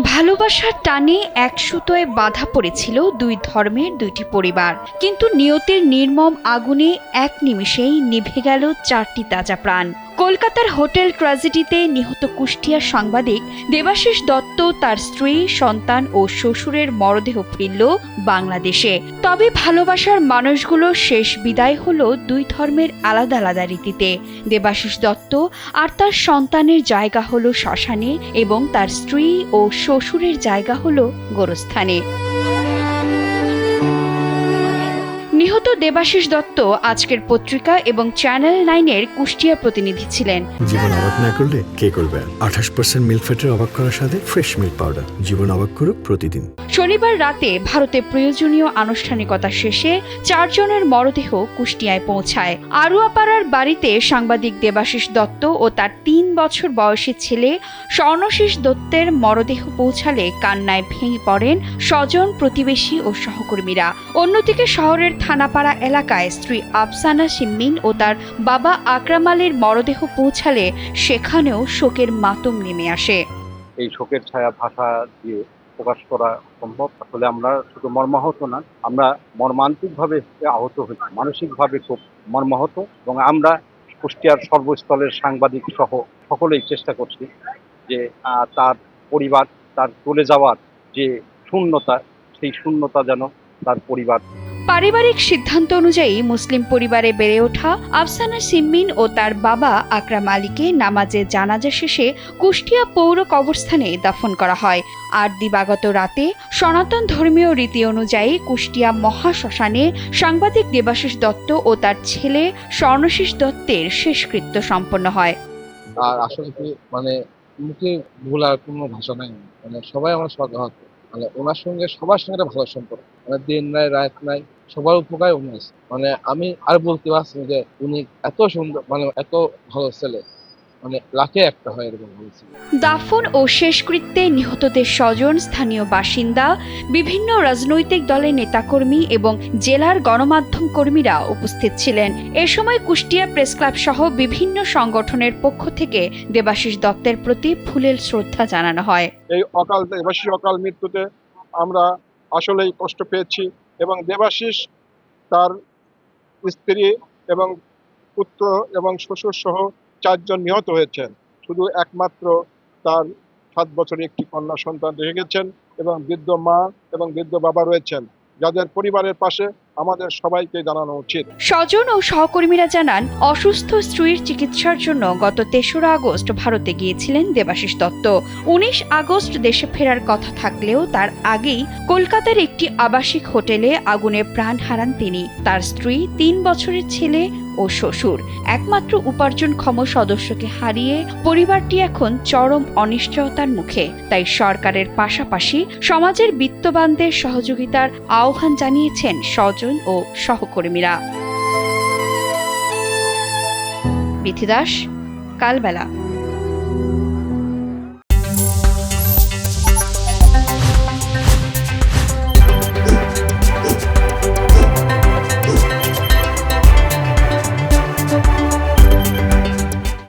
ভালোবাসার টানে এক সুতোয় বাঁধা পড়েছিল দুই ধর্মের দুইটি পরিবার, কিন্তু নিয়তির নির্মম আগুনে এক নিমিষেই নিভে গেল চারটি তাজা প্রাণ। কলকাতার হোটেল ট্র্যাজেডিতে নিহত কুষ্টিয়ার সাংবাদিক দেবাশিস দত্ত, তার স্ত্রী, সন্তান ও শ্বশুরের মরদেহ ফিরল বাংলাদেশে। তবে ভালোবাসার মানুষগুলোর শেষ বিদায় হলো দুই ধর্মের আলাদা আলাদা রীতিতে। দেবাশিস দত্ত আর তার সন্তানের জায়গা হলো শ্মশানে এবং তার স্ত্রী ও শ্বশুরের জায়গা হলো গোরস্থানে। নিহত দেবাশিস দত্ত আজকের পত্রিকা এবং চ্যানেল 9-এর কুষ্টিয়া প্রতিনিধি ছিলেন। জীবন অবাক না করলে কে করবে? 28% মিল্ক ফ্যাটের অবাক করার সাথে ফ্রেশ মিল্ক পাউডার। জীবন অবাক করুক প্রতিদিন। শনিবার রাতে ভারতে প্রয়োজনীয় আনুষ্ঠানিকতা শেষে চারজনের মরদেহ কুষ্টিয়ায় পৌঁছায়। আরুয়াপাড়ার বাড়িতে সাংবাদিক দেবাশিস দত্ত ও তার 3 বছর বয়সী ছেলে স্বর্ণশীষ দত্তের মরদেহ পৌঁছালে কান্নায় ভেঙে পড়েন স্বজন, প্রতিবেশী ও সহকর্মীরা। অন্যদিকে শহরের থানাপাড়া এলাকায় স্ত্রী আফসানা শিম্মিন ও তার বাবা আকরাম আলীর মরদেহ পৌঁছালে সেখানেও শোকের মাতম নেমে আসে। এই শোকের ছায়া ভাষা দিয়ে প্রকাশ করা সম্ভব। আসলে আমরা শুধু মর্মাহত না, আমরা মর্মান্তিকভাবে আহত হই, মানসিকভাবে খুব মর্মাহত, এবং আমরা কুষ্টিয়ার সর্বস্তরের সাংবাদিক সহ সকলেই চেষ্টা করছি যে তার পরিবার, তার চলে যাওয়ার যে শূন্যতা, সেই শূন্যতা যেন তার পরিবার। পারিবারিক সিদ্ধান্ত অনুযায়ী মুসলিম পরিবারে বেড়ে ওঠা আফসানা শিম্মিন ও তার বাবা আকরাম আলীকে নামাজে জানাজা শেষে কুষ্টিয়া পৌর কবরস্থানে দাফন করা হয়। আর দিবাগত রাতে সনাতন ধর্মীয় রীতি অনুযায়ী কুষ্টিয়া মহাশ্মশানে সাংবাদিক দেবাশিস দত্ত ও তার ছেলে স্বর্ণশীষ দত্তের শেষকৃত্য সম্পন্ন হয়। আর আসলে কি মুখে ভোলার কোনো ভাষা নাই। সবাই আমার সহজ, ওনার সঙ্গে সবার সঙ্গে একটা ভালো সম্পর্ক, দিন নাই রাত নাই, সবার উপকার উনি আছে। আমি আর বলতে পারছি যে উনি এত সুন্দর, এত ভালো ছেলে, লাখে একটা হয় এরকম বলছি। দাফন ও শেষকৃত্যে নিহতদের স্বজন, স্থানীয় বাসিন্দা, বিভিন্ন রাজনৈতিক দলের নেতাকর্মী এবং জেলার গণমাধ্যম কর্মীরা উপস্থিত ছিলেন। এ সময় কুষ্টিয়া প্রেস ক্লাব সহ বিভিন্ন সংগঠনের পক্ষ থেকে দেবাশিস দত্তের প্রতি ফুলেল শ্রদ্ধা জানানো হয়। এই দেবাশিস অকাল মৃত্যুতে আমরা আসলেই কষ্ট পেয়েছি, এবং দেবাশিস, তার স্ত্রী এবং পুত্র এবং শ্বশুর সহ 4 জন নিহত হয়েছেন। শুধু একমাত্র তার 7 বছরের একটি কন্যা সন্তান রেখে গেছেন, এবং বৃদ্ধ মা এবং বৃদ্ধ বাবা রয়েছেন, যাদের পরিবারের পাশে আমাদের সবাইকে জানানো উচিত। স্বজন ও সহকর্মীরা জানান, অসুস্থ স্ত্রীর চিকিৎসার জন্য গত 3রা আগস্ট ভারতে গিয়েছিলেন দেবাশিস দত্ত। 19 আগস্ট দেশে ফেরার কথা থাকলেও তার আগেই কলকাতার একটি আবাসিক হোটেলে আগুনে প্রাণ হারান তিনি, তার স্ত্রী, 3 বছরের ছেলে ও শ্বশুর। একমাত্র উপার্জনক্ষম সদস্যকে হারিয়ে পরিবারটি এখন চরম অনিশ্চয়তার মুখে। তাই সরকারের পাশাপাশি সমাজের বিত্তবানদের সহযোগিতার আহ্বান জানিয়েছেন স্বজন ও সহকর্মীরা। বিথি দাস, কালবেলা।